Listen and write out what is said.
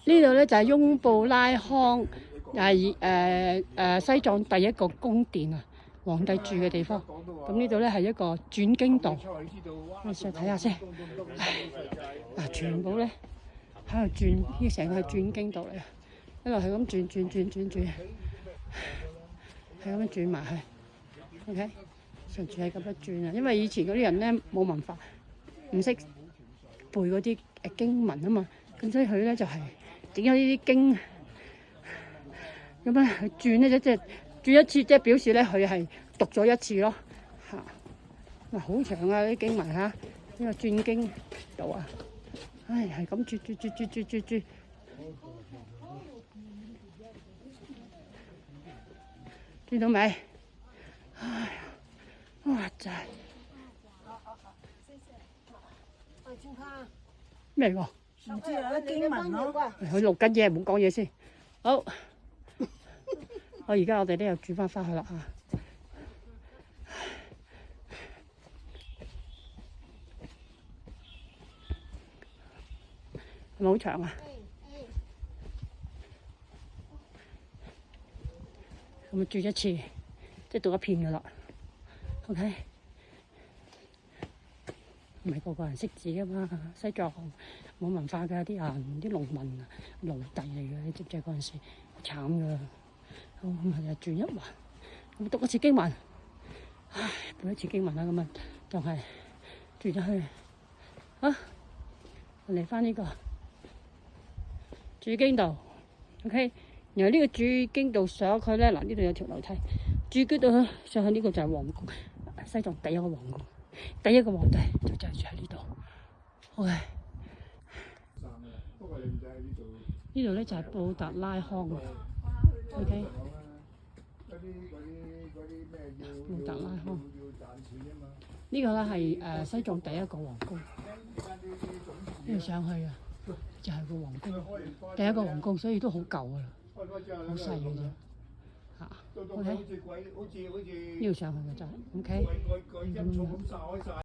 呢度咧就係翁布拉康，又係西藏第一個宮殿啊，皇帝住嘅地方。咁呢度咧係一個轉經道，我哋再睇下先。嗱，全部咧喺度轉，呢成個係轉經道嚟啊！一路係咁轉，係咁樣轉埋去。OK， 順住係咁樣轉啊！因為以前嗰啲人咧冇文化，唔識背嗰啲經文啊嘛，咁所以佢咧就係整咗呢啲經咁樣去轉咧，即係轉一次，即係表示咧佢係讀咗一次咯嚇。哇，好長啊啲經文嚇，呢個轉經道啊，唉，係咁轉，轉到未？唉，哇真係咩嚟㗎？唔知啊，經文咯。佢錄緊嘢，唔好講嘢先。好，而家我哋咧又轉翻去啦嚇。係咪好長啊？咁啊轉一次，即係讀一遍噶啦。OK， 唔係個個人識字噶嘛，西藏冇文化㗎，啲人啲農民啊奴隸嚟嘅，你知唔知嗰陣時好慘㗎？好咁啊，又轉一環，咁讀一次經文，唉，背一次經文啦，咁啊，就係轉咗去啊，嚟翻呢個轉經道 ，OK。然後呢個轉經道上去咧，嗱呢度有條樓梯，轉經道上去呢個就係皇宮，西藏第一個皇宮，第一個皇帝就住喺呢度。OK， 呢度咧就係布達拉康 ，OK。布達拉康呢個咧係西藏第一個皇宮，呢度上去啊，就係個皇宮，第一個皇宮，所以都好舊噶啦。好細嘅啫，嚇 ，OK， 呢度上去嘅就係 OK。